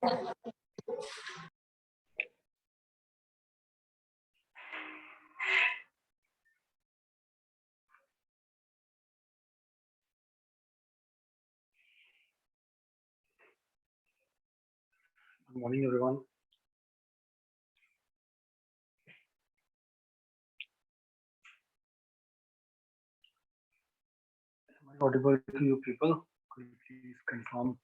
Good morning, everyone. Am I audible to you people? Could you please confirm?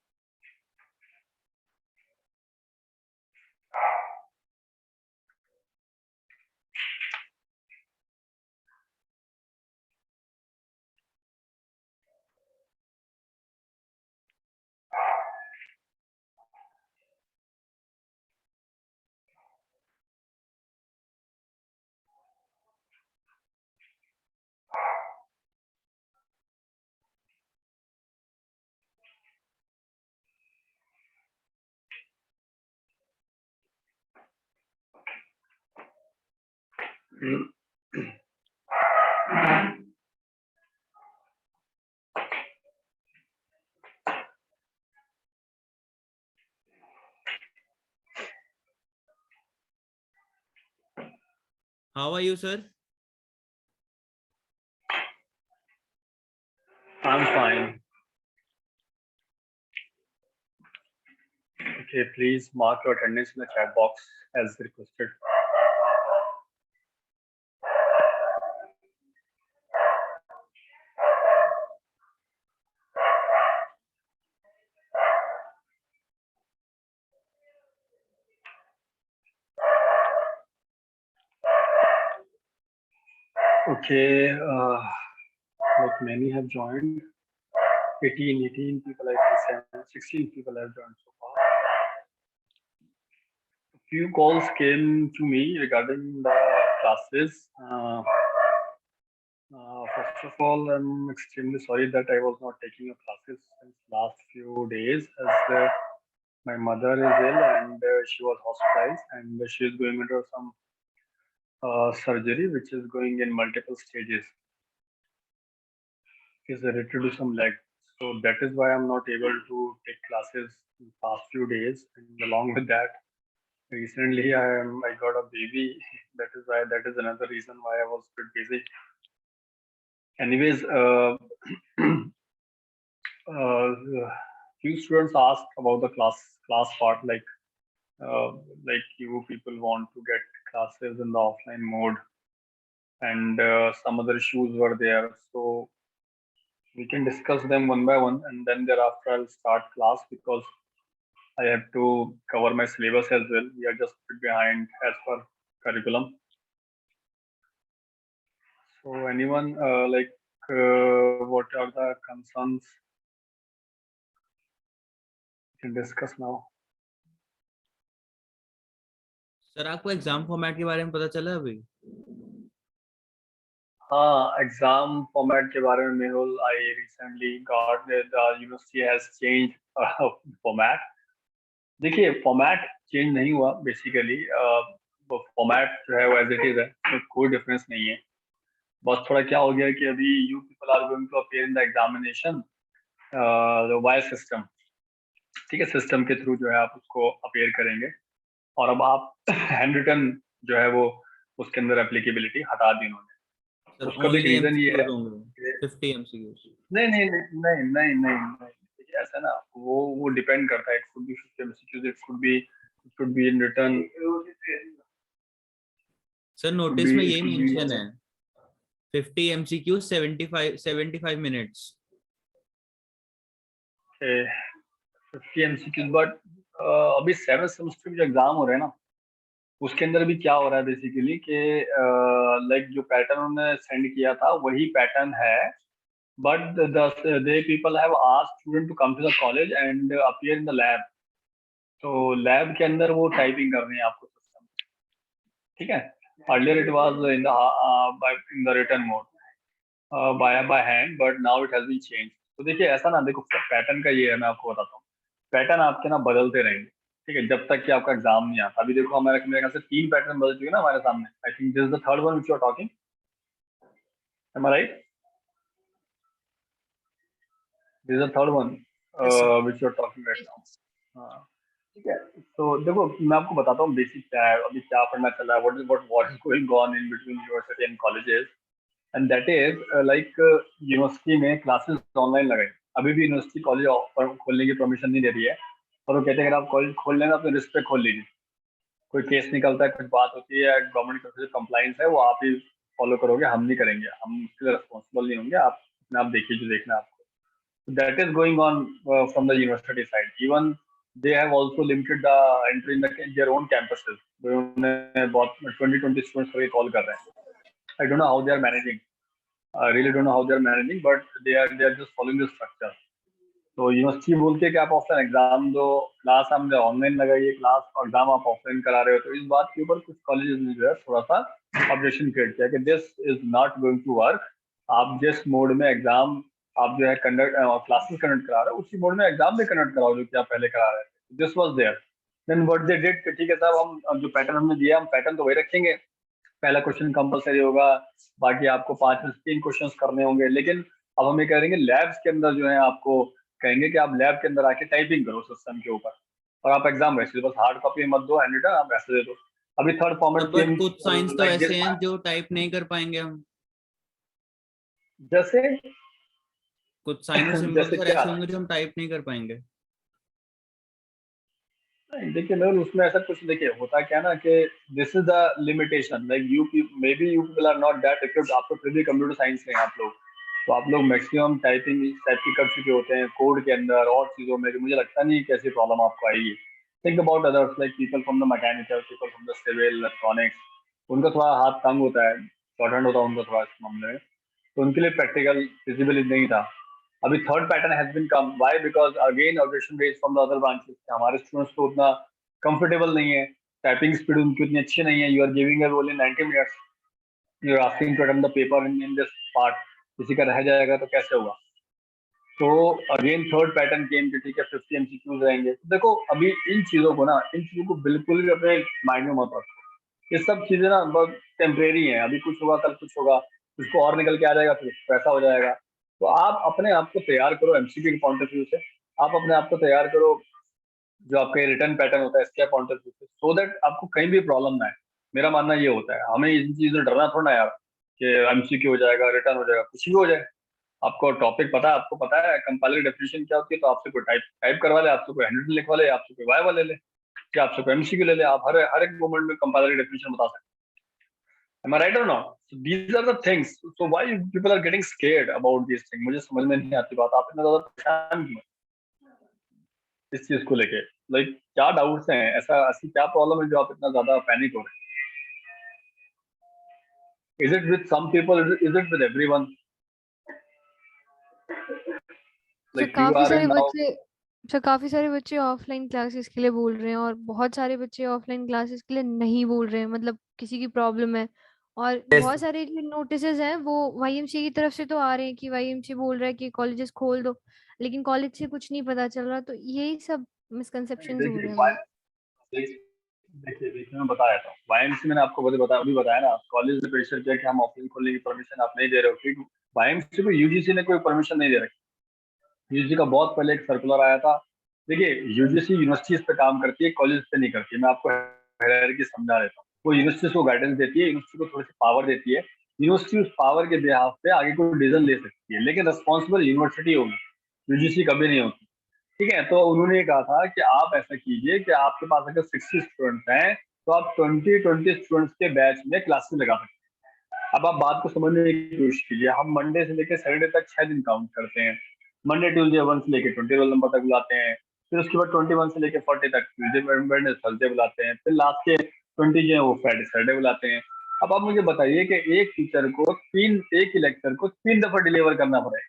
How are you, sir? I'm fine. Okay, please mark your attendance in the chat box as requested. Okay, like many have joined. 18 people, I think 16 people have joined so far. A few calls came to me regarding the classes. First of all, I'm extremely sorry that I was not taking your classes since last few days, as my mother is ill and she was hospitalized and she is going under some surgery which is going in multiple stages. She's related to some leg, so that is why I'm not able to take classes in past few days. And along with that, recently I got a baby. That is another reason why I was a bit busy. Anyways, uh, few students asked about the class part, uh, like you people want to get classes in the offline mode, and some other issues were there. So we can discuss them one by one, and then thereafter I'll start class because I have to cover my syllabus as well. We are just a bit behind as per curriculum. So anyone what are the concerns we can discuss now? Sir आपको exam format के बारे में पता चला अभी? हाँ, exam format के बारे में Mehul, I recently got the university has change format. देखिए, फॉर्मेट चेंज नहीं हुआ बेसिकली. फॉर्मेट जो है वो एज इट इज है, उसमें कोई डिफरेंस नहीं है. बस थोड़ा क्या हो गया कि अभी you people are going to appear in the examination via system. ठीक है, सिस्टम के थ्रू जो है आप उसको अपीयर करेंगे, और अब आप हैंड रिटन जो है वो उसके अंदर एप्लीकेबिलिटी हटा दी उन्होंने. सर उसका भी एक ओनली रीजन ये है. एमसीक्यूज होंगे, 50 एमसीक्यूज. नहीं नहीं नहीं नहीं नहीं नहीं नहीं. देखिए, ऐसा ना, वो डिपेंड करता है. It could be 50 MCQs, it could be in return. Sir notice में यही मेंशन है 50 एमसीक्यूज 75 मिनट्स. 50 एमसीक्यूज, बट अभी 7th सेमेस्टर के जो एग्जाम हो रहे हैं ना, उसके अंदर भी क्या हो रहा है बेसिकली कि लाइक जो पैटर्न उन्होंने सेंड किया था वही पैटर्न है, but they people have asked student to come to the college and appear in the lab. तो लैब के अंदर वो टाइपिंग कर रहे हैं आपको सिस्टम. ठीक है, earlier it was in the written mode by hand, but now it has been change. तो देखिए, ऐसा ना, देखो पैटर्न का ये है, मैं आपको बताता हूँ. पैटर्न आपके ना बदलते रहेंगे, ठीक है, जब तक कि आपका एग्जाम नहीं आता. अभी देखो, हमारे मेरे ख्याल से 3 पैटर्न बदल चुके हैं ना हमारे सामने. I think this is the third one which you are talking. Am I right? This is the third one Yes, sir. Which you are talking right now. ठीक है। तो देखो मैं आपको बताता हूँ बेसिक क्या है, अभी क्या पढ़ना चल रहा है, what is going on in between university and colleges. And that is like university में क्लासेस ऑनलाइन लगाई। अभी भी यूनिवर्सिटी कॉलेज खोलने की परमिशन नहीं दे रही है, और वो कहते हैं अगर आप कॉलेज खोल लेना तो रिस्क पे खोल लीजिए। कोई केस निकलता है, कुछ बात होती है, गवर्नमेंट की तरफ से कंप्लाइंस है, वो आप ही फॉलो करोगे, हम नहीं करेंगे, हम उसके लिए रिस्पॉन्सिबल नहीं होंगे, आप अपने आप देखिए जो देखना है आपको। That is going on from the university side. Even they have also limited the entry in their own campuses. उन्होंने बहुत 20 students को कॉल कर रहे हैं। I don't know how they are managing. I really don't know how they are managing, but they are just following the structure. तो university बोलती है कि आप ऑफलाइन एग्जाम दो, क्लास हमने ऑनलाइन लगाई है, क्लास और एग्जाम आप ऑफलाइन करा रहे हो। तो इस बात के ऊपर कुछ कॉलेजेस ने जो है थोड़ा सा ऑब्जेक्शन क्रिएट किया कि this is not going to work. आप जिस मोड में एग्जाम आप जो है कंडक्ट क्लासेस कंडक्ट करा रहे हो, उसी मोड में एग्जाम भी कंडक्ट कराओ जो कि आप पहले करा रहे थे। This was there. Then what they did, ठीक है साहब, हम जो पैटर्न हमने दिया हम पैटर्न तो वही रखेंगे। पहला क्वेश्चन कंपलसरी होगा, बाकी आपको 5 में से 3 क्वेश्चंस करने होंगे। लेकिन अब हम ये कह रहे हैं लैब्स के अंदर जो है आपको कहेंगे कि आप लैब के अंदर आके टाइपिंग करो सिस्टम के ऊपर, और आप एग्जाम वैसे बस हार्ड कॉपी मत दो, हैंड रिटन आप वैसे दे दो। अभी थर्ड फॉर्मेट बट केम कुछ साइंस तो लाइक ऐसे दिस। हैं जो टाइप नहीं कर पाएंगे हम। जैसे कुछ साइन और सिंबल्स जैसे सर क्या? ऐसे होंगे जो हम टाइप नहीं कर पाएंगे। देखिए मैं उसमें ऐसा कुछ, देखिए होता क्या है ना कि this is the limitation, like you may be you people are not that equipped. आप तो फिर भी कंप्यूटर साइंस में हैं आप लोग, तो आप लोग मैक्सिमम टाइपिंग इस टाइप की कर चुके होते हैं कोड के अंदर और चीजों में, कि मुझे लगता नहीं कि ऐसी प्रॉब्लम आपको आएगी। Think about others like people from the mechanical, people from the civil electronics, उनका थोड़ा हाथ तंग होता है, शॉर्ट हैंड होता है उनका थोड़ा इस मामले में, तो उनके लिए प्रैक्टिकल फिजिबल नहीं था। अभी third pattern has been come, why? Because again objection raise from the other branches, हमारे स्टूडेंट्स तो उतना कंफर्टेबल नहीं है, टाइपिंग स्पीड उनकी उतनी अच्छी नहीं है। You are giving a role in 90 minutes, you are asking to attempt the paper in this part, किसी का रह जाएगा तो कैसे होगा? तो अगेन थर्ड पैटर्न केम कि ठीक है 50 एमसीक्यूज रहेंगे। तो देखो अभी इन चीजों को ना, इन चीजों को बिल्कुल भी अपने माइंड में मत रखो। ये सब चीजें ना बहुत टेम्परेरी हैं, अभी कुछ होगा कल कुछ होगा, उसको और निकल के आ जाएगा, फिर पैसा हो जाएगा। तो आप अपने आप को तैयार करो एमसीक्यू के पॉइंट ऑफ व्यू से, आप अपने आप को तैयार करो जो आपका रिटर्न पैटर्न होता है इसके पॉइंट ऑफ व्यू से, सो दैट आपको कहीं भी प्रॉब्लम ना आए। मेरा मानना ये होता है, हमें इन चीजों से डरना थोड़ा ना यार कि एमसीक्यू हो जाएगा, रिटर्न हो जाएगा, कुछ भी हो जाए। आपको टॉपिक पता है, आपको पता है कंपाइलर डेफिनेशन क्या होती है, तो आपसे कोई टाइप टाइप करवा ले, आपसे कोई हैंडल लिखवा ले, आपसे कोई वाइवा ले ले, या आपसे कोई एमसीक्यू ले ले, आप हर हर एक मोमेंट में कंपाइलर डेफिनेशन बता सकते हैं। Am I right or not? So these are the things. So why people are getting scared about these things? मुझे समझ में नहीं आती बात, आप इतना ज्यादा परेशान क्यों इस चीज को लेके? लाइक क्या डाउट्स हैं, ऐसा ऐसी क्या प्रॉब्लम है जो आप इतना ज्यादा पैनिक हो रहे हैं? Is it with some people, is it with everyone? Sir like you काफी आर इन सारे नाउ। बच्चे सर काफी सारे बच्चे ऑफलाइन क्लासेस के लिए बोल रहे हैं और बहुत सारे बच्चे ऑफलाइन क्लासेस के लिए नहीं बोल रहे हैं, मतलब किसी की प्रॉब्लम है। और बहुत सारे जो नोटिसेस हैं वो वाईएमसी की तरफ से तो आ रहे हैं कि वाईएमसी बोल रहा है कि कॉलेजेस खोल दो, लेकिन कॉलेज से कुछ नहीं पता चल रहा, तो यही सब मिसकंसेप्शंस हो रहे देखिए हैं मतलब। देखिए देखिए मैं बताया था वाईएमसी, मैंने आपको बताया अभी बताया ना, कॉलेज ने प्रेशर किया कि हम ऑफलाइन खोलने की परमिशन आप नहीं दे रहे हो, क्योंकि वाईएमसी को यूजीसी ने कोई परमिशन नहीं दे रखी। यूजीसी का बहुत पहले एक सर्कुलर आया था। देखिए यूजीसी यूनिवर्सिटीज पे काम करती है, कॉलेज पे नहीं करती है। मैं आपको हायरार्की समझा देता हूँ। वो यूनिवर्सिटीज को गाइडेंस देती है, यूनिवर्सिटी को थोड़ी सी पावर देती है, यूनिवर्सिटी उस पावर के बिहाफ पे आगे कोई डिसीजन ले सकती है, लेकिन रिस्पॉन्सिबल यूनिवर्सिटी होगी, यूजीसी कभी नहीं होती। ठीक है, तो उन्होंने ये कहा था कि आप ऐसा कीजिए कि आपके पास अगर 60 स्टूडेंट्स हैं तो आप 20 स्टूडेंट्स के बैच में क्लासेस लगा सकते हैं। अब आप बात को समझने की कोशिश कीजिए, हम मंडे से लेकर सैटरडे तक 6 दिन काउंट करते हैं। मंडे ट्यूजडे 1 से लेकर 20 रोल नंबर तक बुलाते हैं, फिर उसके बाद 21 से लेकर 40 तक ट्यूजडे वेडनेसडे थर्सडे बुलाते हैं, फिर लास्ट के 20 जो है वो फ्राइडे सैटरडे बुलाते हैं। अब आप मुझे बताइए कि एक टीचर को एक ही लेक्चर को 3 दफा डिलीवर करना पड़ेगा।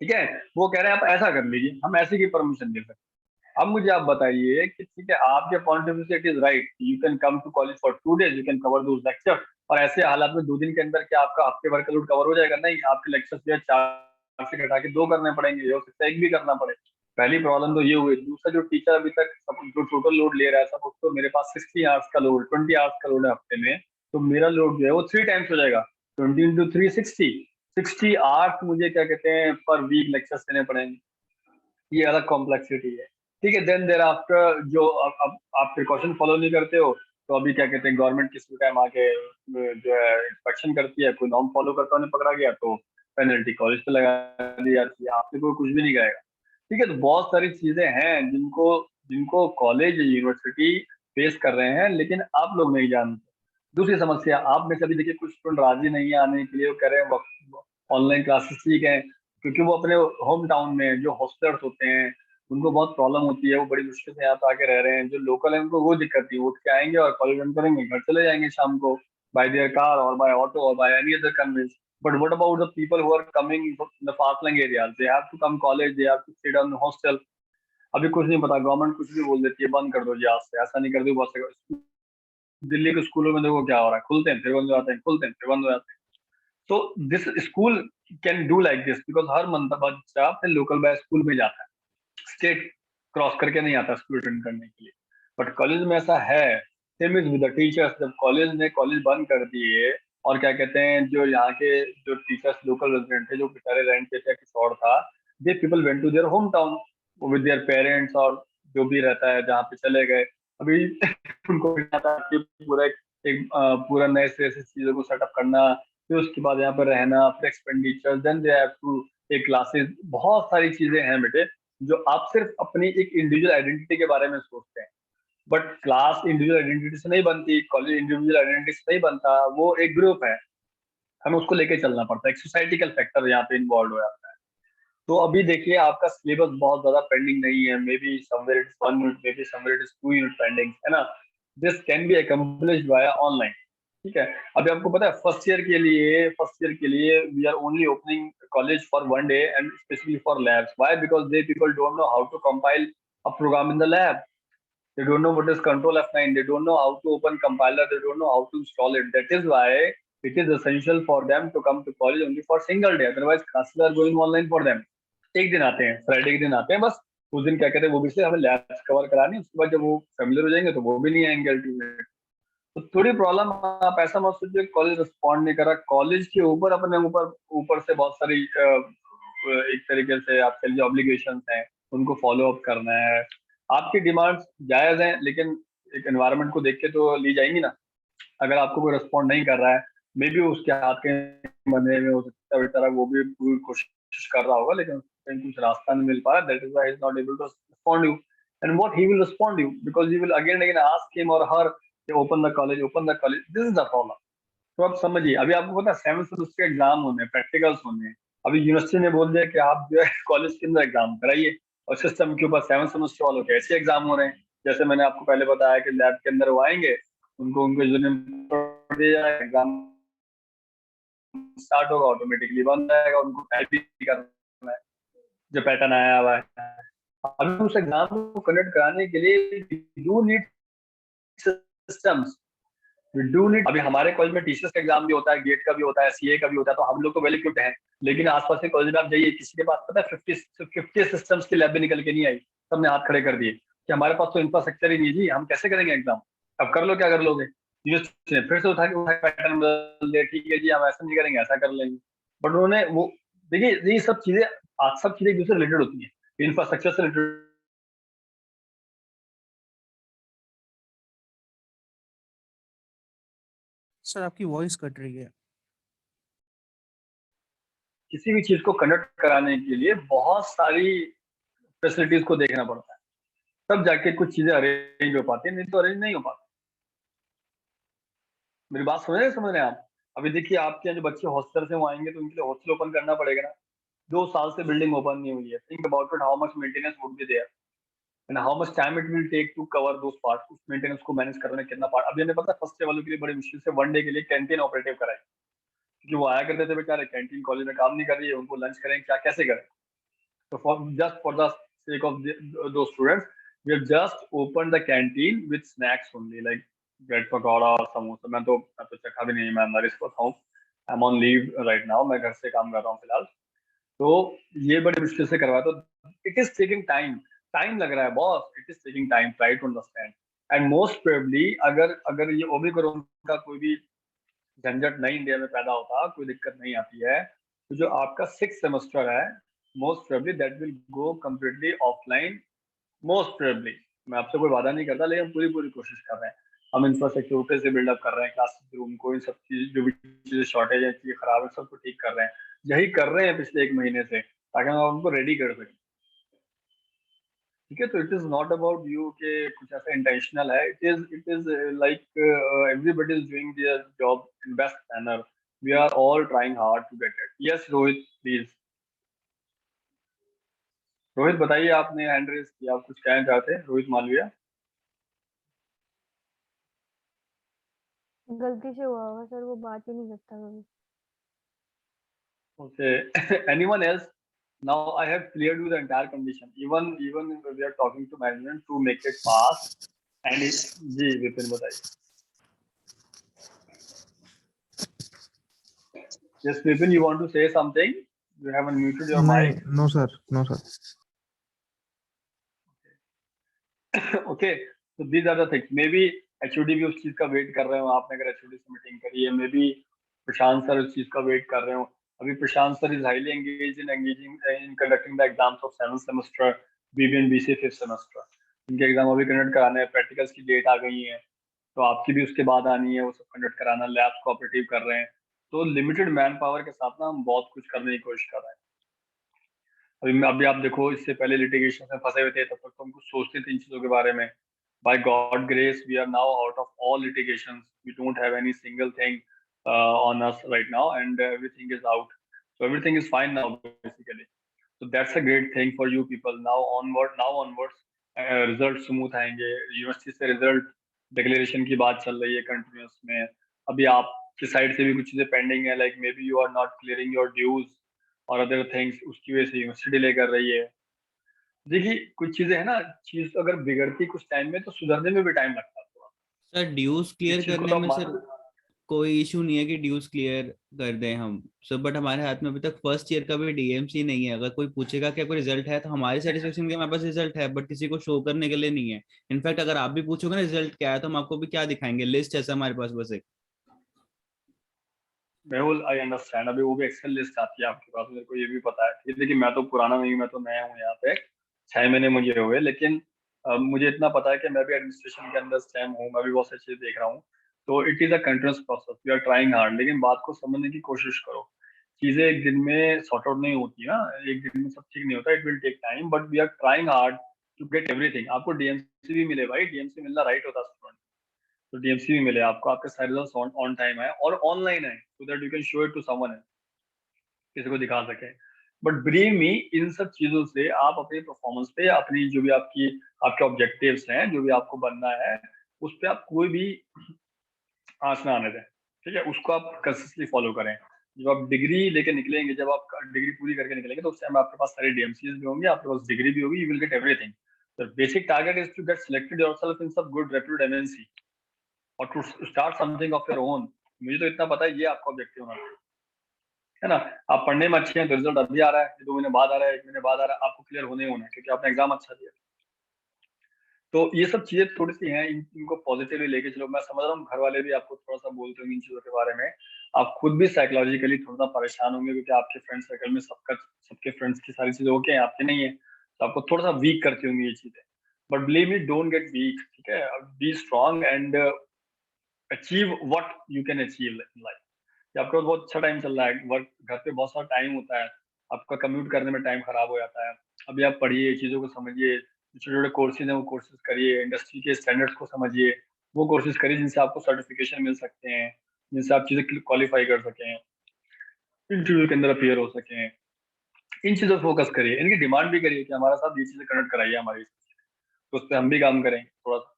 ठीक है, वो कह रहे हैं आप ऐसा कर लीजिए, हम ऐसे की परमिशन दे सकते हैं। अब मुझे आप बताइए कि ठीक है आपके पॉइंट ऑफ व्यू से it is right, you can come to college for 2 days, you can cover those lecture, और ऐसे हालात में 2 दिन के अंदर क्या आपका हफ्ते भर का लोड कवर हो जाएगा? नहीं, आपके लेक्चर जो है 4 से घटा के 2 करने पड़ेंगे, हो सकता है 1 भी करना पड़े। पहली प्रॉब्लम तो ये हुई। दूसरा, जो टीचर अभी तक जो टोटल लोड ले रहा है सब, तो मेरे पास 60 आवर्स का लोड, 20 आवर्स का लोड है हफ्ते में, तो मेरा लोड जो है वो 3 टाइम्स हो जाएगा। 20 × 3 60 आवर्स मुझे क्या कहते हैं पर वीक लेक्चर्स देने पड़ेंगे। ये अलग कॉम्प्लेक्सिटी है। ठीक है, देन देर आफ्टर जो अब आप प्रिकॉशन फॉलो नहीं करते हो, तो अभी क्या कहते हैं, गवर्नमेंट किसी टाइम आके जो है इंस्पेक्शन करती है, कोई नॉर्म फॉलो करता हुआ पकड़ा गया तो पेनल्टी कॉलेज पे लगा दी जाती है, आपसे कोई कुछ भी नहीं करेगा। ठीक है, तो बहुत सारी चीजें हैं जिनको जिनको कॉलेज यूनिवर्सिटी फेस कर रहे हैं, लेकिन आप लोग नहीं जानते। दूसरी समस्या, आप में से अभी देखिए कुछ स्टूडेंट राजी नहीं है आने के लिए, वो कह रहे हैं ऑनलाइन क्लासेस ठीक है, क्योंकि वो अपने होम टाउन में जो हॉस्टलर्स होते हैं उनको बहुत प्रॉब्लम होती है, वो बड़ी मुश्किल से यहाँ पे आके रह रहे हैं। जो लोकल है उनको वो दिक्कत नहीं, उठ के आएंगे और कॉलेज रन करेंगे, घर चले जाएंगे शाम को बाय देयर कार और बाय ऑटो और by any other conveyance. But what about the people who are coming in the far flung areas, they have to come college, they have to stay down hostel. अभी कुछ नहीं पता, government कुछ भी बोल देती है, बंद कर दो जी आज से, ऐसा नहीं कर दो बस। दिल्ली के स्कूलों में देखो क्या हो रहा है, खुलते हैं फिर बंद हो जाते हैं, खुलते हैं फिर बंद हो जाते हैं। तो this school can do like this because her month बच्चा अपने लोकल बाय स्कूल में जाता है, स्टेट क्रॉस करके नहीं आता स्कूल अटेंड करने के लिए। बट कॉलेज में ऐसा है, same is with the teachers. जब कॉलेज ने कॉलेज बंद कर दिए और क्या कहते हैं, जो यहाँ के जो टीचर्स लोकल रेजिडेंट थे, जो बेचारे रेंट पे थे, कुछ और था, they people went to their home town with their parents और जो भी रहता है जहाँ पे चले गए। अभी उनको भी आता है कि पूरा नए सिरे से चीजों को सेटअप करना, फिर उसके बाद यहाँ पर रहना, फिर expenditure, then they have to take classes, बहुत सारी चीजें हैं बेटे जो आप सिर्फ अपनी एक इंडिविजुअल आइडेंटिटी के बारे में सोचते हैं। बट क्लास इंडिविजुअल आइडेंटिटी से नहीं बनती, कॉलेज इंडिविजुअल आइडेंटिटी से नहीं बनता, वो एक ग्रुप है, हमें उसको लेके चलना पड़ता है, एक सोसाइटिकल फैक्टर यहाँ पे इन्वॉल्व हो जाता है। तो अभी देखिए आपका सिलेबस बहुत ज्यादा पेंडिंग नहीं है, may be somewhere it is 1 unit, may be somewhere it is 2 unit pending, है ना। This can be accomplished by online. ठीक है, अभी आपको पता है फर्स्ट ईयर के लिए we are only opening college for 1 day and specially for labs. Why? Because they people don't know how to compile a program in the lab, they don't know what is control F9, they don't know how to open compiler, they don't know how to install it. That is why it is essential for them to come to college only for single day, otherwise classes are going online for them। एक दिन आते हैं, Friday के दिन आते हैं बस, उस दिन क्या कहते हैं, वो भी इसलिए हमें लैब्स कवर करानी, उसके बाद जब वो फेमिलियर हो जाएंगे तो वो भी नहीं आएंगे अल्टीमेट। तो थोड़ी प्रॉब्लम, आप ऐसा मत सोचिए कॉलेज रिस्पॉन्ड नहीं कर रहा, कॉलेज के ऊपर अपने ऊपर ऊपर से बहुत सारी एक तरीके से आपके लिए ऑब्लिगेशन हैं, उनको फॉलो अप करना है। आपकी डिमांड्स जायज हैं, लेकिन एक एनवायरनमेंट को देख के तो ली जाएंगी ना। अगर आपको कोई रिस्पॉन्ड नहीं कर रहा है, मे बी उसके हाथ के बंधे में हो सकता है बेचारा, वो भी पूरी कोशिश कर रहा होगा लेकिन कहीं कुछ रास्ता नहीं मिल पा रहा, that is why is not able to respond you. And what he will respond you, because you will again again ask him और her open the college, open the college, this is the problem. तो आप समझिए, अभी आपको पता है 7th semester के exam होने हैं, प्रैक्टिकल्स होने हैं। अभी यूनिवर्सिटी ने बोल दिया कि आप जो है कॉलेज के अंदर एग्जाम कराइए, और सिस्टम के ऊपर 7th सेमेस्टर वालों के ऐसे एग्जाम हो रहे हैं। जैसे मैंने आपको पहले बताया कि लैब के अंदर वो आएंगे, उनको उनके यूनियन दिया जाएगा, एग्जाम स्टार्ट होगा, ऑटोमेटिकली बंद जाएगा, उनको टाइप भी करना है जो पैटर्न आया हुआ है। अभी उस एग्जाम को कंडक्ट कराने के लिए do need systems, do need. अभी हमारे कॉलेज में टीचर्स का एग्जाम भी होता है, गेट का भी होता है, सीए का भी होता है, तो हम लोग तो वेल इक्विप्ड हैं। लेकिन आसपास के कॉलेज में आप जाइए, किसी के पास पता है 50 सिस्टम्स की लैब भी निकल के नहीं आई, सबने हाथ खड़े कर दिए कि हमारे पास तो इंफ्रास्ट्रक्चर ही नहीं है जी, हम कैसे करेंगे एग्जाम। अब कर लो, क्या कर लोगे। यूनिवर्सिटी ने फिर से उठा के पैटर्न बदल दिया, ठीक है जी हम ऐसा नहीं करेंगे, ऐसा कर लेंगे। बट उन्होंने वो, देखिए ये सब चीजें एक दूसरे रिलेटेड होती है, इंफ्रास्ट्रक्चर से रिलेटेड। सर आपकी वॉइस कट रही है। किसी भी चीज को कंडक्ट कराने के लिए बहुत सारी फैसिलिटीज को देखना पड़ता है, तब जाके कुछ चीजें अरेंज हो पाती है, नहीं तो अरेंज नहीं हो पाती। मेरी बात समझ रहे हैं आप। अभी देखिए आपके यहाँ जो बच्चे हॉस्टल से वो आएंगे तो उनके लिए हॉस्टल ओपन करना पड़ेगा ना। 2 साल से बिल्डिंग ओपन नहीं हुई है, think about it, how much maintenance would be there and how much time it will take to cover those parts, उस मेंटेनेंस को मैनेज करने में कितना पार्ट। अभी हमें पता है फर्स्ट ईयर वालों के लिए बड़ी मुश्किल से 1 डे के लिए कैंटीन ऑपरेटिव कराई, क्योंकि वो आया करते थे बेचारे, कैंटीन कॉलेज में काम नहीं कर रही है, उनको लंच करें क्या, कैसे करें। So for the sake of those students, we have just opened the canteen with snacks only, like bread pakora और समोसा। मैं तो चखा भी नहीं, मैं नरिश को था, I am on leave right now, मैं घर से काम कर रहा हूँ फिलहाल। तो ये बड़ी मुश्किल से करवाया, तो it is taking time, time लग रहा है boss, it is taking time, try to understand. And most probably अगर अगर ये ओमिक्रॉन का कोई भी झंझट नहीं इंडिया में पैदा होता, कोई दिक्कत नहीं आती है, तो जो आपका 6th सेमेस्टर है, most probably that will go completely offline most probably, मैं आपसे कोई वादा नहीं करता, लेकिन पूरी कोशिश कर रहे हैं। हम इंफ्रास्ट्रक्चर ऊपर से बिल्डअप कर रहे हैं, क्लासेस रूम को, इन सब चीज जो भी चीजें शॉर्टेज है, चीजें खराब है, सबको ठीक कर रहे हैं। यही कर रहे हैं पिछले 1 महीने से, ताकि हम उनको रेडी कर सकें। ठीक है, तो it is not about you के कुछ ऐसा इंटेंशनल है, it is like everybody is doing their job in best manner. We are all trying hard to get it. Yes Rohit please. Rohit बताइए, आपने हैंड रेज किया, आप कुछ कहना चाहते हैं? रोहित मालविया। गलती से हुआ होगा सर, वो बात ही नहीं करता कभी। Okay. Anyone else? Now I have cleared you the entire condition. Even we are talking to management to make it pass. And जी विपिन बताइए। Yes, Vipin, you want to say something? You haven't muted your mic. No sir, no sir. Okay, so these are the things. Maybe HOD भी उस चीज का wait कर रहे हो, आपने अगर HOD से मीटिंग करी है, मे बी प्रशांत सर उस चीज का वेट कर रहे हो। अभी Prashant sir is highly engage in conducting the exams of 7th semester, BB and BCA 5th semester. इनके एग्जाम अभी कंडक्ट कराने हैं, प्रैक्टिकल्स की डेट आ गई है, तो आपकी भी उसके बाद आनी है, वो सब कंडक्ट कराना, लैब्स कोऑपरेटिव कर रहे हैं। तो लिमिटेड मैन पावर के साथ ना हम बहुत कुछ करने की कोशिश कर रहे हैं। अभी आप देखो, इससे पहले लिटिगेशन में फंसे हुए थे, तब तक तो हम कुछ सोचते थे इन चीजों के बारे में। By God grace, we are now out of all litigations. We don't have any single thing on us right now, and everything is out. So everything is fine now, basically. So that's a great thing for you people. Now onwards, result smooth आएंगे। University से result declaration की बात चल रही है continuous में। अभी आपकी साइड से भी कुछ चीजें पेंडिंग है, like may be you are not clearing your dues और अदर थिंग्स, उसकी वजह से यूनिवर्सिटी डिले कर रही है। देखिए कुछ चीजें है ना, चीज अगर बिगड़ती कुछ टाइम में तो सुधरने में भी टाइम लगता है थोड़ा। सर ड्यूज इस क्लियर चीज को करने तो में सर आप कोई इशू नहीं है कि ड्यूज क्लियर कर दें हम सर, बट हमारे हाथ में अभी तक फर्स्ट ईयर का भी डीएमसी नहीं है। अगर कोई पूछेगा कि कोई रिजल्ट है तो हमारी सेटिस्फेक्शन के लिए हमारे पास रिजल्ट है, बट किसी को शो करने के लिए नहीं है। इनफैक्ट अगर आप भी पूछोगे ना रिजल्ट क्या है, तो हम आपको भी क्या दिखाएंगे, लिस्ट है हमारे पास बस एक। Mehul, I understand. अभी वो भी एक्सेल लिस्ट आती है आपके पास, मेरे को ये भी पता है। ठीक है, देखिए मैं तो पुराना नहीं हूँ, मैं तो नया हूँ यहाँ पे, 6 महीने मुझे हुए, लेकिन मुझे इतना पता है कि मैं भी एडमिनिस्ट्रेशन के अंदर स्टैम हूँ, मैं भी बहुत सारी चीजें देख रहा हूँ। तो it is a continuous process, we are trying hard. लेकिन बात को समझने की कोशिश करो, चीजें एक दिन में सॉर्ट आउट नहीं होती ना, एक दिन में सब ठीक नहीं होता, it will take time, but we are trying hard to get everything. आपको डीएमसी भी मिले भाई, डीएमसी मिलना राइट होता है। तो डीएमसी भी मिले आपको, आपके सारे रिजल्ट्स ऑन टाइम आए और ऑनलाइन आए, so that you can show it to someone, किसी को दिखा सके। बट बिलीव मी, इन सब चीजों से आप अपनी परफॉर्मेंस पे, अपनी जो भी आपके ऑब्जेक्टिव्स हैं, जो भी आपको बनना है, उस पे आप कोई भी आंच ना आने दें। ठीक है, उसको आप कंसिस्टेंटली फॉलो करें। जब आप डिग्री लेके निकलेंगे, जब आप डिग्री पूरी करके निकलेंगे, तो उस टाइम आपके पास सारे डीएमसीज भी होंगे, आपके पास डिग्री भी होगी, you will get everything. The basic target is to get selected yourself in सब गुड रेप्यूटेड एमएनसी और to start something of your own. मुझे तो इतना पता है, ये आपका ऑब्जेक्टिव होना चाहिए, है ना। आप पढ़ने में अच्छे हैं तो रिजल्ट अभी आ रहा है, 2 महीने बाद आ रहा है, 1 महीने बाद आ रहा है, आपको क्लियर होने ही होना है, क्योंकि आपने एग्जाम अच्छा दिया। तो ये सब चीजें थोड़ी सी हैं, इनको पॉजिटिवली लेके चलो। मैं समझ रहा हूँ घर वाले भी आपको थोड़ा सा बोलते होंगे इन चीजों के बारे में, आप खुद भी साइकोलॉजिकली थोड़ा सा परेशान होंगे, क्योंकि आपके फ्रेंड सर्कल में सबके फ्रेंड्स की सारी चीजें ओके हैं, आपके नहीं है, तो आपको थोड़ा सा वीक करती होंगी ये चीजें। But believe me, don't get weak, ठीक है। Be strong and achieve what you can achieve in life. कि आपका बहुत अच्छा टाइम चल रहा है, वर्क घर पे बहुत सारा टाइम होता है, आपका कम्यूट करने में टाइम खराब हो जाता है। अभी आप पढ़िए, चीज़ों को समझिए, छोटे छोटे कोर्सेज हैं वो कोर्सेज करिए, इंडस्ट्री के स्टैंडर्ड्स को समझिए, वो कोर्सेज करिए जिनसे आपको सर्टिफिकेशन मिल सकते हैं, जिनसे आप चीज़ें क्वालिफाई कर सकें, इंटरव्यू के अंदर अपियर हो सकें। इन चीज़ों पर फोकस करिए, इनकी डिमांड भी करिए कि हमारे साथ ये चीज़ें कनेक्ट कराइए हमारी, तो उस पर हम भी काम करेंगे थोड़ा सा।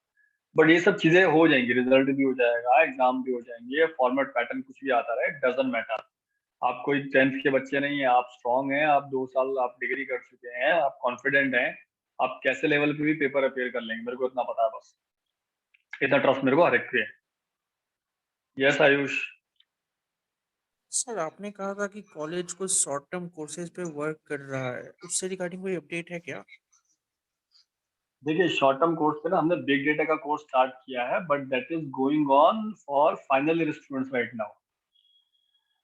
बट ये सब चीजें हो जाएंगी, रिजल्ट भी हो जाएगा, एग्जाम भी हो जाएंगे, फॉर्मेट पैटर्न कुछ भी आता रहे, डजंट मैटर। आप कोई 10th के बच्चे नहीं है, आप स्ट्रांग हैं, आप 2 साल आप डिग्री कर चुके हैं, आप कॉन्फिडेंट हैं, आप कैसे लेवल पे भी पेपर अपेयर कर लेंगे, मेरे को इतना पता है बस। इतना ट्रस्ट मेरे को हर एक पे है। यस आयुष। सर आपने कहा था कि कॉलेज कुछ शॉर्ट टर्म कोर्सेज पे वर्क कर रहा है, उससे रिगार्डिंग कोई अपडेट है क्या? देखिए शॉर्ट टर्म कोर्स पे ना हमने बिग डेटा का कोर्स स्टार्ट किया है, but that is going on for final year students right now.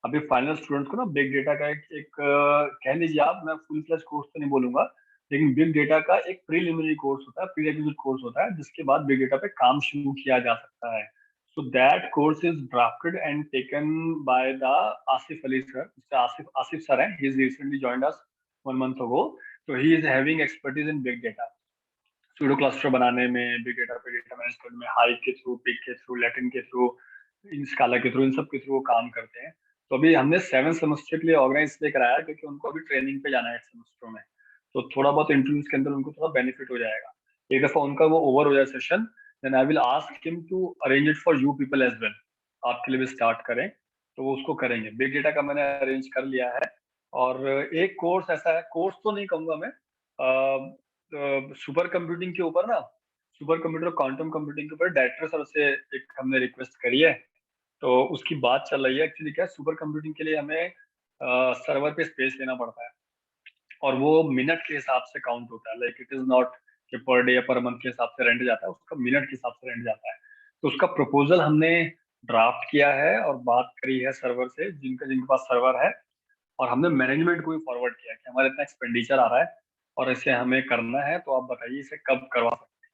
अभी फाइनल स्टूडेंट्स को ना बिग डेटा का एक कह लीजिए आप, मैं फुल फ्लेज कोर्स तो नहीं बोलूंगा, लेकिन बिग डेटा का एक प्रीलिमिनरी कोर्स होता है, प्रीरेक्विजिट कोर्स होता है, जिसके बाद बिग डेटा पे काम शुरू किया जा सकता है. So that course is drafted and taken by the Asif Ali sir. Mr. Asif sir, and he has recently joined us 1 month ago. So he is having expertise in big data. Pseudo cluster बनाने में, big data पे data management में, Hive के through, Pig के through, Latin के through, इन Scala के through, इन सब के through वो काम करते हैं. तो अभी हमने 7 सेमेस्टर के लिए ऑर्गेनाइज इसलिए कराया क्योंकि उनको अभी ट्रेनिंग पे जाना है सेमेस्टर में. तो थोड़ा बहुत इंटरव्यूज के अंदर उनको थोड़ा बेनिफिट हो जाएगा. एक दफा उनका वो ओवर हो जाए session, then I will ask him to arrange it for you people as well. आपके लिए भी स्टार्ट करें, तो वो उसको करेंगे. बिग डेटा का मैंने अरेंज कर लिया है. और एक कोर्स ऐसा है, कोर्स तो नहीं कहूंगा मैं, सुपर कंप्यूटिंग के ऊपर ना, सुपर कंप्यूटर क्वांटम कंप्यूटिंग के ऊपर डायरेक्टर सर से एक हमने रिक्वेस्ट करी है. तो उसकी बात चल रही है. एक्चुअली क्या है, सुपर कंप्यूटिंग के लिए हमें सर्वर पे स्पेस लेना पड़ता है, और वो मिनट के हिसाब से काउंट होता है. लाइक इट इज नॉट कि पर डे या पर मंथ के हिसाब से रेंट जाता है, उसका मिनट के हिसाब से रेंट जाता है. तो उसका प्रपोजल हमने ड्राफ्ट किया है और बात करी है सर्वर से, जिनके पास सर्वर है, और हमने मैनेजमेंट को भी फॉरवर्ड किया कि हमारा इतना एक्सपेंडिचर आ रहा है और इसे हमें करना है, तो आप बताइए इसे कब करवा सकते हैं.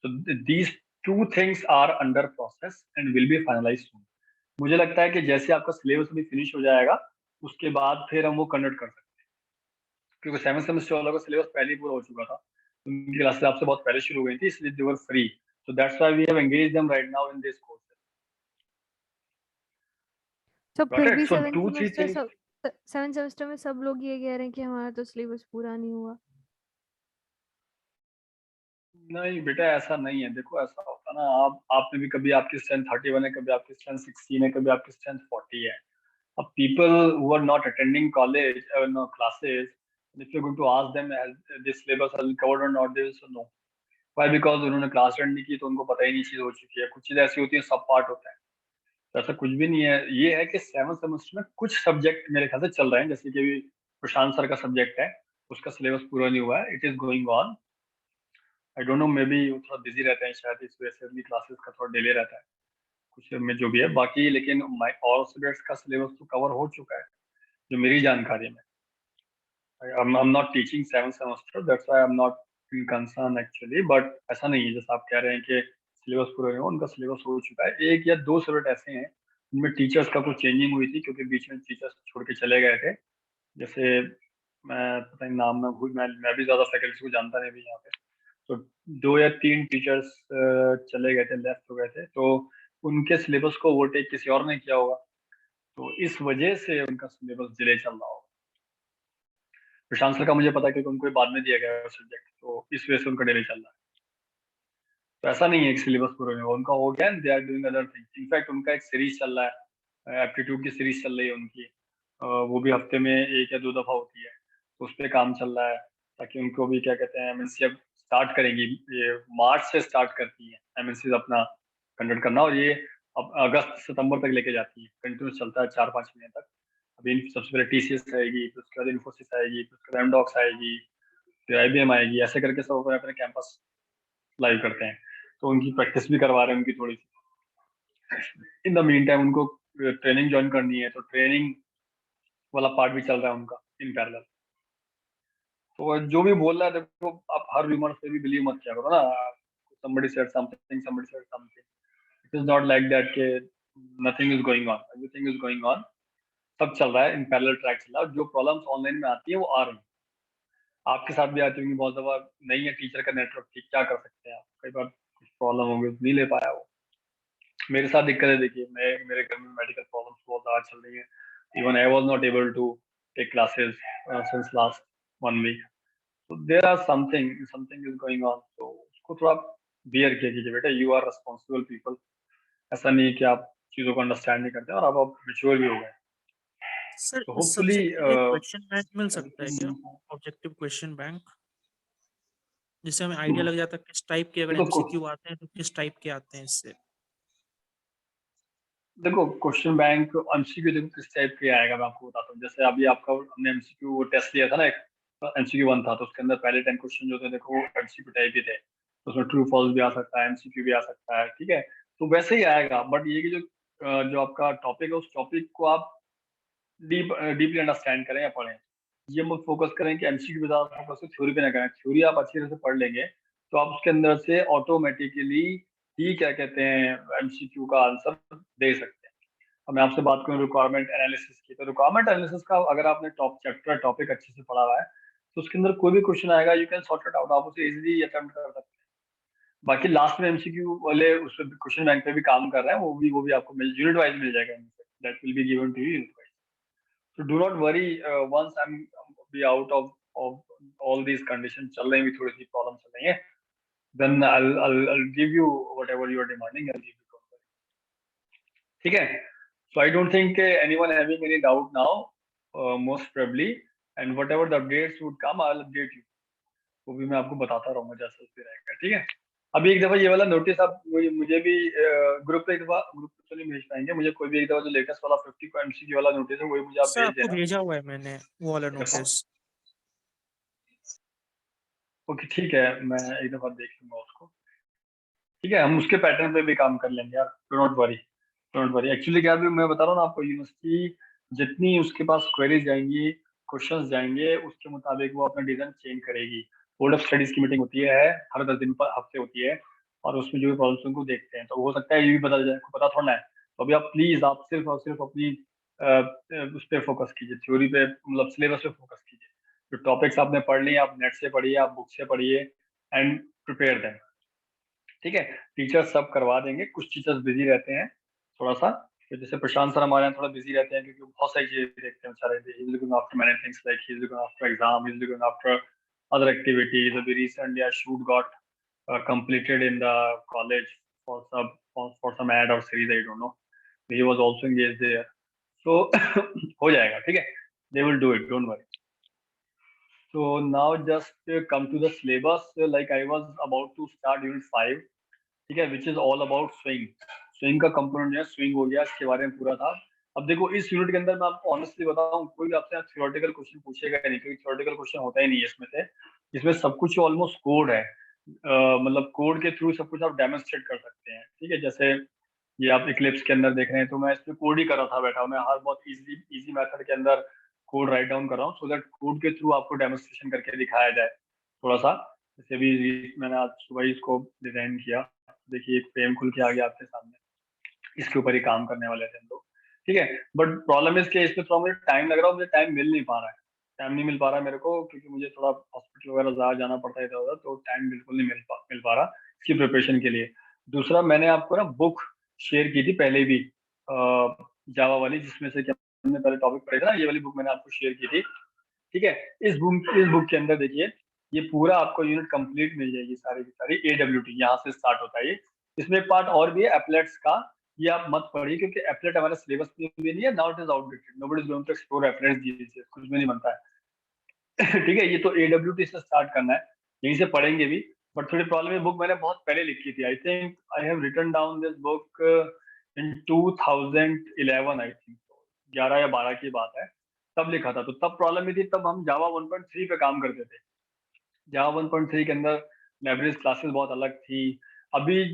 तो these 2 things are under process and will be finalize soon. मुझे लगता है कि जैसे आपका सिलेबस भी फिनिश हो जाएगा, उसके बाद फिर हम वो कंडक्ट कर सकते हैं, क्योंकि 7 सेमेस्टर वालों का सिलेबस पहले ही पूरा हो चुका था. उनकी क्लासेस आपसे बहुत पहले शुरू हो गई थी, इसलिए they were free. So that's why we have engage them right now in this course. तो गॉट फिर इट. भी सो 2-3 थिंग्स. 7 सेमेस्टर में सब लोग ये कह रहे हैं कि हमारा तो सिलेबस पूरा नहीं हुआ. नहीं बेटा, ऐसा नहीं है. देखो ऐसा होता ना, आपने भी कभी आपकी स्ट्रेंथ 31 है, कभी आपकी स्ट्रेंथ 16 है, कभी आपकी स्ट्रेंथ 40 है. अब people who are not attending college no classes, if you going to ask them this syllabus has been covered और not, they will say no. Why? Because उन्होंने क्लास अटेंड नहीं की, तो उनको पता ही नहीं चीज हो चुकी है. कुछ चीजें ऐसी होती है, सब पार्ट होता है. तो ऐसा कुछ भी नहीं है. ये है कि 7 सेमेस्टर में कुछ सब्जेक्ट मेरे ख्याल से चल रहे हैं, जैसे कि अभी प्रशांत सर का सब्जेक्ट है, उसका सिलेबस पूरा नहीं हुआ है. It is going on. I don't know, may be वो थोड़ा बिजी रहते हैं शायद, इस वजह से अपनी क्लासेस का थोड़ा डिले रहता है कुछ में जो भी है. बाकी लेकिन और सब्जेक्ट्स का सिलेबस तो कवर हो चुका है जो मेरी जानकारी में. I'm not teaching 7 semester, that's why I'm not in concern actually. But ऐसा नहीं है जैसा आप कह रहे हैं कि सिलेबस पूरा नहीं हुआ. उनका सिलेबस हो चुका है. 1 या 2 सब्जेक्ट ऐसे हैं जिनमें टीचर्स का कुछ चेंजिंग हुई थी, क्योंकि बीच में टीचर्स छोड़ के चले गए थे. जैसे मैं पता नहीं नाम, मैं भी ज्यादा फैकल्टी को जानता नहीं भी यहाँ पे. तो 2 या 3 टीचर्स चले गए थे, लेफ्ट हो गए थे. तो उनके सिलेबस को ओवरटेक किसी और ने किया होगा, तो इस वजह से उनका सिलेबस डिले चल रहा होगा. प्रशांत सर का मुझे पता है क्योंकि उनको बाद में दिया गया है सब्जेक्ट, तो इस वजह से उनका डिले चल रहा है. तो ऐसा नहीं है कि सिलेबस पूरा नहीं हुआ. उनका हो गया, they are doing other things. In fact उनका एक सीरीज चल रहा है, एप्टीट्यूड की सीरीज चल रही है उनकी. वो भी हफ्ते में 1 या 2 दफा होती है, तो उस पर काम चल रहा है, ताकि उनको भी क्या कहते हैं, एमएनसी अब स्टार्ट करेंगी. ये मार्च से स्टार्ट करती है एमएनसी अपना कंडक्ट करना, और ये अब अगस्त सितंबर तक लेके जाती है. कंटिन्यूस चलता है 4-5 महीने तक. अभी सबसे पहले टीसीएस आएगी, फिर उसके बाद इन्फोसिस आएगी, फिर उसके बाद एमडॉक्स आएगी, फिर आईबीएम आएगी. ऐसे करके सब अपने अपने कैंपस लाइव करते हैं. तो उनकी प्रैक्टिस भी करवा रहे हैं उनकी थोड़ी सी. इन द मीन टाइम उनको ट्रेनिंग ज्वाइन करनी है, तो ट्रेनिंग वाला पार्ट भी चल रहा है उनका इन पैरेलल. तो जो भी बोल रहा है, देखो आप हर रूमर्स पे भी बिलीव मत किया करो ना. somebody said something, somebody said something. It is not like that कि nothing is going on. Everything is going on. सब चल रहा है, इन पैरेलल ट्रैक चल रहा है. जो प्रॉब्लम्स ऑनलाइन में आती है वो आ रही है. आपके साथ भी आती होंगी बहुत दफा. नहीं है टीचर का नेटवर्क ठीक, क्या कर सकते हैं आप. कई बार कुछ प्रॉब्लम होगी, नहीं ले पाया वो. मेरे साथ दिक्कत है. देखिए मेरे घर में मेडिकल प्रॉब्लम्स बहुत ज़्यादा चल रही है. Even I was not able to take classes since last 1 week. तो there are something is going on. तो उसको थोड़ा बियर किया कीजिए बेटा. You are responsible people. ऐसा नहीं है कि आप चीज़ों को अंडरस्टैंड नहीं करते, और आप मैच्योर भी हो गए. सर तो इस होपफुली सब्जेक्ट के लिए क्वेश्चन बैंक मिल सकता है क्या? ऑब्जेक्टिव क्वेश्चन बैंक, जिससे हमें आइडिया लग जाता है किस टाइप के अगर एमसीक्यू आते हैं तो किस टाइप के आते हैं इससे. देखो क्वेश्चन बैंक एमसीक्यू देखो किस टाइप के आएगा, मैं आपको बताता हूँ. जैसे अभी आपका हमने एमसीक्यू टेस्ट लिया था ना, एक एमसीक्यू 1 था, तो उसके अंदर पहले 10 क्वेश्चन जो थे देखो वो एमसीक्यू टाइप ही थे. तो उसमें ट्रू फॉल्स भी आ सकता है, एमसीक्यू भी आ सकता है, ठीक है. तो वैसे ही आएगा. बट ये कि जो आपका टॉपिक है, उस टॉपिक को आप डीपली अंडरस्टैंड करें या पढ़ें. ये मत फोकस करें कि एमसीक्यू पे ज्यादा फोकस हो, थ्योरी पे ना करें। थ्योरी आप अच्छी तरह से पढ़ लेंगे तो आप उसके अंदर से ऑटोमेटिकली ही क्या कहते हैं एमसीक्यू का आंसर दे सकते हैं। अब मैं आपसे बात करूं रिक्वायरमेंट एनालिसिस की, तो रिक्वायरमेंट एनालिसिस का अगर आपने टॉप चैप्टर टॉपिक अच्छे से पढ़ा हुआ है तो उसके अंदर कोई भी क्वेश्चन आएगा you can sort it out, आप उसे इजीली अटेम्प्ट कर सकते हैं। बाकी लास्ट में एमसीक्यू वाले उस पे क्वेश्चन बैंक पे भी काम कर रहे हैं, वो भी आपको यूनिट वाइज मिल जाएगा, that will be given to you unit wise. So do not worry, once I'm be out of all these conditions चल रही हैं, भी थोड़ी सी प्रॉब्लम चल रही है, then I'll give you whatever you are demanding, I'll give you, don't worry. ठीक है? So I don't think anyone having any doubt now, most probably, and whatever the updates would come, I'll update you. वो भी मैं आपको बताता रहूंगा जैसा भी रहेगा, ठीक है? अभी एक दफा ये वाला नोटिस आप मुझे भी ग्रुप पे एक दफा, ग्रुप पे तो नहीं भेज पाएंगे, मुझे कोई भी एक दफा जो लेटेस्ट वाला 50 को एमसीक्यू वाला नोटिस है वही मुझे आप सर भेज आपको देना। भेजा हुआ है मैंने वो वाला नोटिस। ओके ठीक है, मैं एक दफा देख लूंगा उसको। ठीक है, हम उसके पैटर्न पे भी काम कर लेंगे यार, don't worry, don't worry. Actually क्या भी मैं बता रहा हूँ ना आपको, यूनिवर्सिटी जितनी उसके पास क्वेरीज जाएंगी, क्वेश्चंस जाएंगे, उसके मुताबिक वो अपना डिजाइन चेंज करेगी। बोर्ड ऑफ स्टडीज की मीटिंग होती है हर 10 दिन पर हफ्ते होती है, और उसमें जो भी प्रॉब्लम्स उनको देखते हैं, तो हो सकता है ये भी बदल जाए, आपको पता थोड़ा है। तो अभी आप प्लीज आप सिर्फ और सिर्फ अपनी उस पर फोकस कीजिए, थ्योरी पे, मतलब सिलेबस पे फोकस कीजिए। जो टॉपिक्स आपने पढ़ लिए आप नेट से पढ़िए, आप बुक से पढ़िए एंड प्रिपेयर देम। ठीक है, टीचर्स सब करवा देंगे, कुछ टीचर्स बिजी रहते हैं थोड़ा सा, तो जैसे प्रशांत सर हमारे यहाँ थोड़ा बिजी रहते हैं क्योंकि वो बहुत सारी चीजें देखते हैं बेचारे, he is looking after many things, like he is looking after exam, he is looking after other activities. We recently a shoot got completed in the college for some ad or series, I don't know, he was also engaged there, so हो जाएगा, ठीक है, they will do it, don't worry. So now just come to the syllabus, like I was about to start unit 5, ठीक है, which is all about swing. Swing का component जो है swing हो गया, इसके बारे में पूरा था। अब देखो इस यूनिट के अंदर मैं आपको ऑनेस्टली बताऊं, कोई भी आपसे थ्योरेटिकल क्वेश्चन पूछेगा नहीं, क्योंकि थ्योरेटिकल क्वेश्चन होता ही नहीं है इसमें से। इसमें सब कुछ ऑलमोस्ट कोड है, मतलब कोड के थ्रू सब कुछ आप डेमोन्स्ट्रेट कर सकते हैं। ठीक है, जैसे ये आप इक्लिप्स के अंदर देख रहे हैं, तो मैं इसमें कोड ही कर रहा था बैठा, मैं हर बहुत इजी मेथड के अंदर कोड राइट डाउन कर रहा हूँ, सो दैट कोड के थ्रू आपको डेमोन्स्ट्रेशन करके दिखाया जाए थोड़ा सा। जैसे अभी मैंने आज सुबह ही इसको डिजाइन किया, देखिए एक फ्रेम खुल के आ गया आपके सामने, इसके ऊपर ही काम करने वाले थे हम लोग। ठीक है, बट प्रॉब्लम इसके इसमें थोड़ा मुझे टाइम लग रहा है, मुझे टाइम मिल नहीं पा रहा है, टाइम नहीं मिल पा रहा है मेरे को, क्योंकि मुझे थोड़ा हॉस्पिटल वगैरह ज़्यादा जाना पड़ता है इधर उधर, तो टाइम बिल्कुल नहीं मिल पा रहा इसकी प्रिपरेशन के लिए। दूसरा, मैंने आपको ना बुक शेयर की थी पहले भी, जावा वाली, जिसमें से क्या हमने पहले टॉपिक पढ़े थे ना, ये वाली बुक मैंने आपको शेयर की थी। ठीक है, इस बुक के अंदर देखिए ये पूरा आपको यूनिट कंप्लीट मिल जाएगी, सारी की सारी AWT यहाँ से स्टार्ट होता है ये। इसमें एक पार्ट और भी है एप्लेट्स का, ये आप मत पढ़िए क्योंकि एप्लेट हमारे सिलेबस में भी नहीं है, now it is outdated, nobody is going to explore applets these days, कुछ भी नहीं बनता है। ठीक है, ये तो AWT से स्टार्ट करना है, यहीं से पढ़ेंगे भी। बट थोड़ी प्रॉब्लम है, बुक मैंने बहुत पहले लिखी थी, I think I have written down this book in 2011, I think 11 या 12 की बात है, तब लिखा था। तो तब प्रॉब्लम ये थी, तब हम जावा 1.3 पे काम करते थे। जावा 1.3 के अंदर लाइब्रेरीज क्लासेस बहुत अलग थी। अभी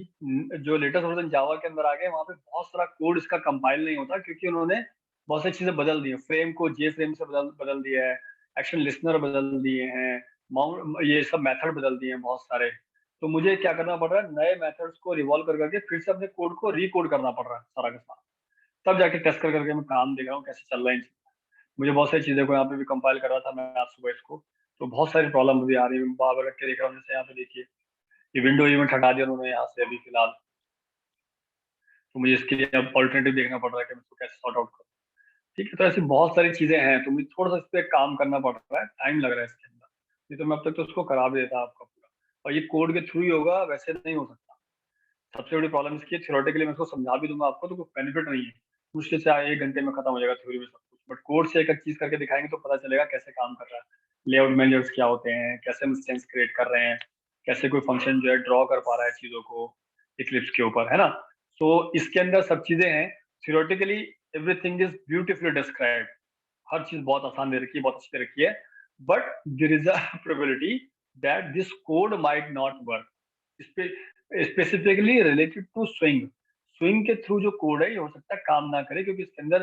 जो लेटेस्ट वर्जन जावा के अंदर आ गए, वहाँ पे बहुत सारा कोड इसका कंपाइल नहीं होता, क्योंकि उन्होंने बहुत सारी चीजें बदल दी है, फ्रेम को जे फ्रेम से बदल दिया है, एक्शन लिसनर बदल दिए हैं, माउंट ये सब मेथड बदल दिए हैं बहुत सारे। तो मुझे क्या करना पड़ रहा है, नए मेथड्स को रिवॉल्व कर करके फिर से अपने कोड को रिकोड करना पड़ रहा है सारा का सारा, तब जाके टेस्ट कर करके मैं काम देख रहा हूँ कैसे चल रहा है। मुझे बहुत सारी चीजें को यहाँ पे भी कंपाइल कर रहा था मैं आज सुबह इसको, तो बहुत सारी प्रॉब्लम भी आ रही है, बार बार रख के देख रहा हूँ। जैसे यहाँ पे देखिए ये विंडो इवेंट हटा दिया उन्होंने यहाँ से अभी फिलहाल, तो मुझे इसके लिए अब ऑल्टरनेटिव देखना पड़ रहा है कि मैं इसको कैसे सॉर्ट आउट करूँ। ठीक है, तो ऐसी बहुत सारी चीजें हैं, तो मुझे थोड़ा सा इस पर काम करना पड़ रहा है, टाइम लग रहा है इसके अंदर, नहीं तो मैं अब तक तो उसको करा भी देता आपका पूरा। और ये कोड के थ्रू ही होगा, वैसे नहीं हो सकता। सबसे बड़ी प्रॉब्लम इसकी है, थ्योरेटिकली मैं इसको समझा भी दूंगा आपको तो कोई बेनिफिट नहीं है, मुश्किल से 1 घंटे में खत्म हो जाएगा थ्योरी में सब कुछ, बट कोड से एक एक चीज करके दिखाएंगे तो पता चलेगा कैसे काम कर रहा है, लेआउट मैनेजर्स क्या होते हैं, कैसे हम सेंस क्रिएट कर रहे हैं, कैसे कोई फंक्शन जो है ड्रॉ कर पा रहा है चीजों को इक्लिप्स के ऊपर, है ना। तो इसके अंदर सब चीजें हैं, theoretically everything is beautifully described, हर चीज बहुत आसान दे रखी है, बहुत अच्छी दे रखी है, but there is a probability that this code might not work. इस पे specifically related to swing, swing के थ्रू जो कोड है ये हो सकता है काम ना करे, क्योंकि इसके अंदर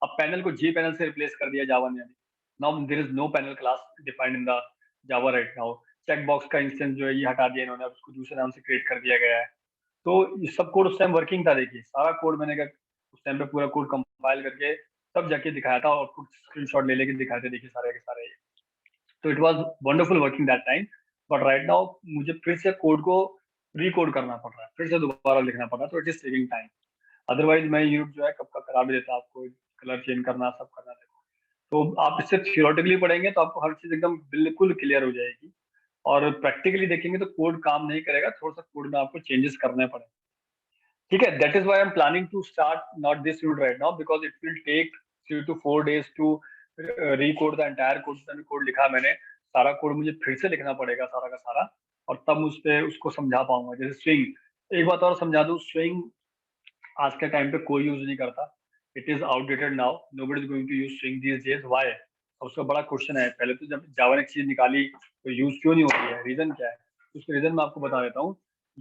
अब पैनल को जे पैनल से रिप्लेस कर दिया जावा ने। Now there is no panel class defined in the Java right now. Check box का इंस्टेंस जो है ये हटा दिया इन्होंने, अब उसको दूसरे नाम से क्रिएट कर दिया गया है। तो ये सब कोड उस टाइम वर्किंग था, देखिए सारा कोड मैंने उस टाइम पे पूरा कोड कंपाइल करके तब जाके दिखाया था, और कुछ स्क्रीनशॉट ले लेके दिखाए थे, देखिए सारे के सारे। तो it was wonderful working that time, but right now मुझे फिर से कोड को रीकोड करना पड़ रहा है, फिर से दोबारा लिखना पड़ रहा है, तो it is taking time. Otherwise मैं यूनिट जो है कब का करा भी देता आपको, कलर चेंज करना सब करना। तो आप इससे थियोरेटिकली पढ़ेंगे तो आपको हर चीज एकदम बिल्कुल क्लियर हो जाएगी, और प्रैक्टिकली देखेंगे तो कोड काम नहीं करेगा, थोड़ा सा कोड में आपको चेंजेस करने पड़ेंगे। ठीक है, that is why I am planning to start not this unit right now, because it will take 3 to 4 days to recode the entire code. Code लिखा मैंने, सारा कोड मुझे फिर से लिखना पड़ेगा सारा का सारा, और तब उस पे उसको समझा पाऊंगा। जैसे स्विंग, एक बात और समझा दूं, स्विंग आज के टाइम पे कोई यूज नहीं करता, it is outdated now, nobody is going to use swing these days. Why? उसका बड़ा क्वेश्चन है। पहले तो जब जावा ने चीज निकाली तो यूज क्यों नहीं हो रही है, रीजन क्या है? उसका रीजन मैं आपको बता देता हूँ।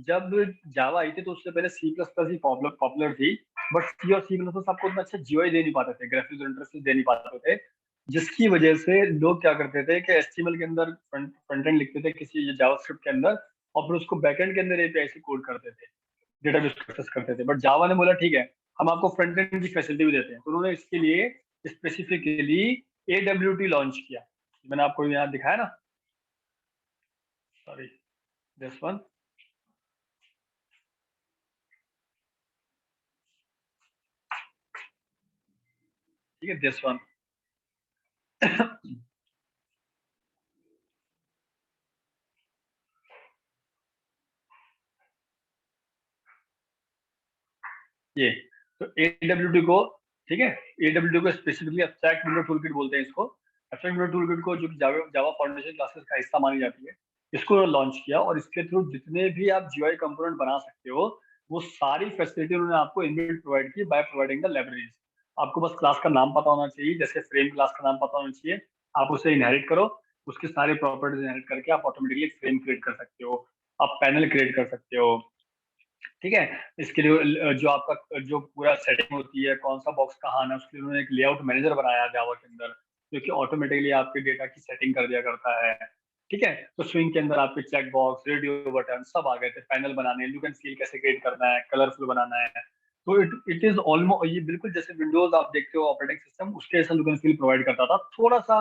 जब जावा आई थी तो उससे पहले सी प्लस प्लस ही पॉपुलर थी, बट सी और सी प्लस प्लस आपको उतना अच्छा जीआई दे नहीं पाते थे, ग्राफिक्स इंटरफेस दे नहीं पाते थे, जिसकी वजह से लोग क्या करते थे कि एचटीएमएल के अंदर फ्रंट एंड लिखते थे किसी जावास्क्रिप्ट के अंदर, और फिर उसको बैकएंड के अंदर एपीआई से कोड करते थे, डेटाबेस एक्सेस करते थे। बट जावा ने बोला ठीक है, हम आपको फ्रंट एंड की फैसिलिटी भी देते हैं, तो उन्होंने इसके लिए स्पेसिफिकली AWT लॉन्च किया। मैंने आपको यहाँ दिखाया ना, सॉरी दिस वन, ठीक है दिस वन। ये तो AWT को, ठीक है, AWT को स्पेसिफिकली एब्स्ट्रैक्ट विंडो टूलकिट बोलते हैं इसको। एब्स्ट्रैक्ट विंडो टूलकिट को जो जावा फाउंडेशन क्लासेस का हिस्सा मानी जाती है, इसको लॉन्च किया, और इसके थ्रू जितने भी आप जीयूआई कंपोनेंट बना सकते हो वो सारी फैसिलिटी उन्होंने आपको इनबिल्ट प्रोवाइड की बाय प्रोवाइडिंग द लाइब्रेरीज। आपको बस क्लास का नाम पता होना चाहिए, जैसे फ्रेम क्लास का नाम पता होना चाहिए, आप उसे इनहेरिट करो, उसके सारे प्रॉपर्टीज इनहेरिट करके आप ऑटोमेटिकली फ्रेम क्रिएट कर सकते हो, आप पैनल क्रिएट कर सकते हो। ठीक है, इसके लिए जो आपका जो पूरा सेटिंग होती है, कौन सा बॉक्स कहाँ आना है, उसके लिए उन्होंने एक लेआउट मैनेजर बनाया जावा के अंदर, जो कि ऑटोमेटिकली आपके डेटा की सेटिंग कर दिया करता है। ठीक है, तो स्विंग के अंदर आपके चेक बॉक्स, रेडियो बटन सब आ गए थे, पैनल बनाने, लुक एंड फील कैसे क्रिएट करना है, कलरफुल बनाना है। तो इट इज ऑलमोस्ट ये बिल्कुल जैसे विंडोज आप देखते हो ऑपरेटिंग सिस्टम, उसके जैसा लुक एंड फील प्रोवाइड करता था, थोड़ा सा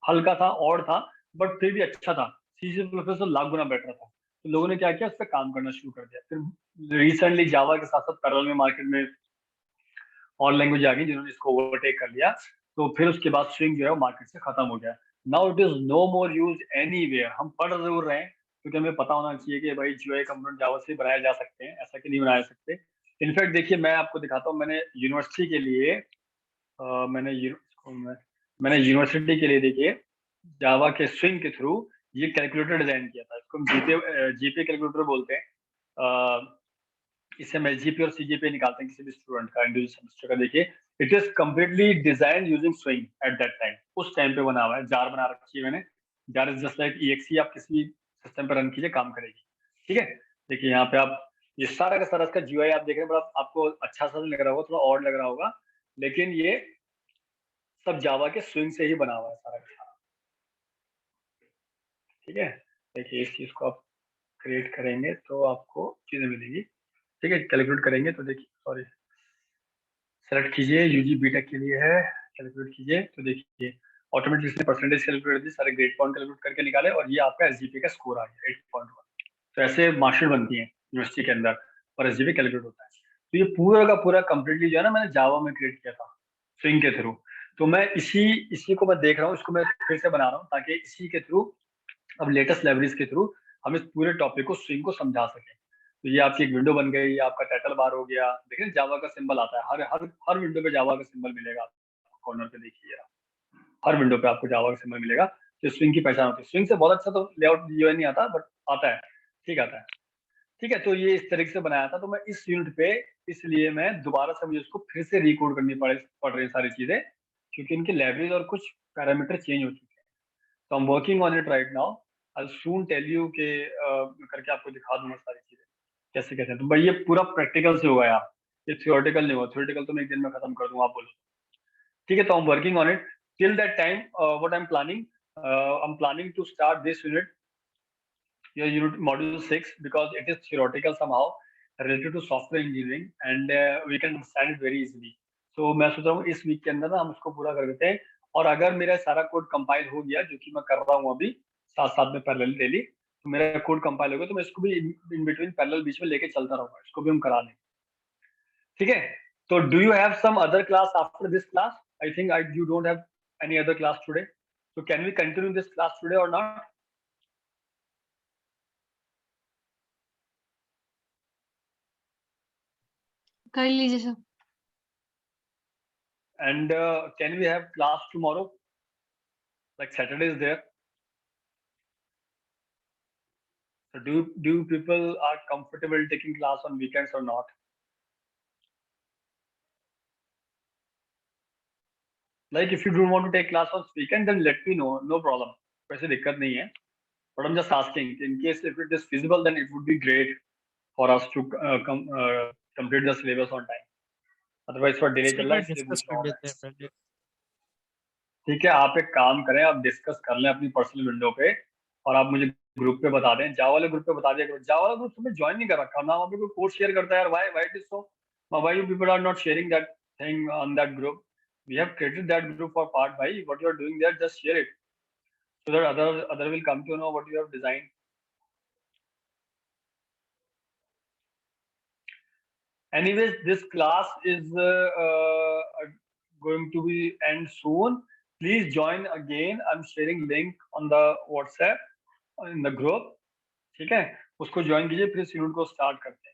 हल्का था और था, बट फिर भी अच्छा था, सी प्रोफेसर लाख गुना बेटर था। तो लोगों ने क्या किया, उस पर काम करना शुरू कर दिया। फिर रिसेंटली जावा के साथ साथ पैरेलल में मार्केट में और लैंग्वेज आ गई जिन्होंने इसको ओवरटेक कर लिया, तो फिर उसके बाद स्विंग जो है वो मार्केट से खत्म हो गया। Now it is no more use anywhere. हम पढ़ जरूर रहे हैं क्योंकि हमें पता होना चाहिए कि भाई जीयूआई कंपोनेंट जावा से बनाए जा सकते हैं, ऐसा कि नहीं बनाए सकते। इनफैक्ट देखिए मैं आपको दिखाता हूँ, मैंने यूनिवर्सिटी के लिए मैंने यूनिवर्सिटी के लिए देखिए जावा के स्विंग के थ्रू ये कैलकुलेटर डिजाइन किया था। इसको हम जीपीए कैलकुलेटर बोलते हैं। इससे हम एसजीपी और सीजीपी निकालते हैं किसी भी स्टूडेंट का इंडिविजुअल सेमेस्टर का। देखिए it is completely design using swing at that time, उस टाइम पे बना हुआ है। जार बना रखी है मैंने, jar is just like EXE, आप किसी भी सिस्टम पर रन कीजिए काम करेगी। ठीक है, देखिए यहाँ पे आप ये सारा का सारा इसका जीयूआई आप देख रहे हैं, बड़ा आपको अच्छा सा लग रहा होगा, थोड़ा और लग रहा होगा, लेकिन ये सब जावा के स्विंग से ही बना हुआ है सारा का सारा। ठीक है, देखिए इस चीज को आप क्रिएट करेंगे तो आपको चीजें मिलेंगी। ठीक है, कैलकुलेट करेंगे तो देखिए, सॉरी सेलेक्ट कीजिए, यूजी बीटेक के लिए है, कैलकुलेट कीजिए तो देखिए ऑटोमेटिक इसने परसेंटेज कैलकुलेट दी, सारे ग्रेड पॉइंट कैलकुलेट करके निकाले, और ये आपका एसजीपी का स्कोर आ गया 8.1। तो ऐसे मार्कशीट बनती है यूनिवर्सिटी के अंदर और एसजीपी कैलकुलेट होता है। तो ये पूरा का पूरा कंप्लीटली जो है ना मैंने जावा में क्रिएट किया था स्विंग के थ्रू। तो मैं इसी को मैं देख रहा हूँ, इसको मैं फिर से बना रहा हूँ ताकि इसी के थ्रू अब लेटेस्ट लाइब्रेरीज के थ्रू हम इस पूरे टॉपिक को स्विंग को समझा सकें। तो ये आपकी एक विंडो बन गई, ये आपका टाइटल बार हो गया, देखिए जावा का सिंबल आता है, हर हर हर विंडो पे जावा का सिंबल मिलेगा, कॉर्नर पे देखिए हर विंडो पे आपको जावा का सिंबल मिलेगा। तो स्विंग की पहचान होती है। स्विंग से बहुत अच्छा तो लेआउट जीयूआई नहीं आता, बट आता है, ठीक आता है। ठीक है, तो ये इस तरीके से बनाया था। तो मैं इस यूनिट पे इसलिए मैं दोबारा से मुझे उसको फिर से रिकोड करनी पड़ रही सारी चीजें, क्योंकि इनकी लाइब्रेरीज और कुछ पैरामीटर चेंज हो चुके हैं। तो I'm working on it right now. I'll soon tell you कि करके आपको दिखा दूंगा सारी चीजें कैसे कैसे। तो भाई ये पूरा प्रैक्टिकल से होगा यार, ये थियोरेटिकल नहीं होगा। थियोरेटिकल तो मैं एक दिन में खत्म कर दूंगा, आप बोलो। ठीक है, तो I'm working on it. till that time, what I'm planning to start this unit, your unit module 6, because it is theoretical somehow related to software engineering and we can understand it very easily. So मैं सोच रहा हूँ इस week के अंदर ना हम उसको पूरा कर देते हैं, और अगर मेरा सारा कोड कंपाइल हो गया, जो कि मैं कर रहा हूँ अभी साथ साथ में पैरेलल डेली, तो मेरा कोड कंपाइल हो गया तो मैं इसको भी इन बिटवीन पैरेलल बीच में लेके चलता रहूंगा, इसको भी हम करा लेंगे, ठीक है? तो do you have some other class after this class? I think you don't have any other class today, so can we continue this class today or not? कर लीजिए sir. And can we have class tomorrow? Like Saturday is there. So do people are comfortable taking class on weekends or not? Like if you don't want to take class on weekend, then let me know. No problem. वैसे दिक्कत नहीं है. But I'm just asking, in case if it is feasible, then it would be great for us to complete the syllabus on time. Otherwise for delay चल रहा है, discuss कर लेते हैं पहले। ठीक है, आप एक काम करें, आप डिस्कस कर लें अपनी पर्सनल विंडो पे और आप मुझे ग्रुप पे बता दें, जावा वाले ग्रुप पे बता दिया करो। जावा वाला ग्रुप तुम्हें ज्वाइन नहीं कर रखा ना, वहाँ पे कोई कोड शेयर करता है यार, why it is so, why you people are not sharing that thing on that group? We have created that group for part, भाई what you are doing there, just share it so that other will come to know what you have designed. Anyways, this class is going to be end soon. Please join again. I'm sharing link on the WhatsApp in the group. ठीक है, उसको join कीजिए, फिर इस unit को start करते हैं।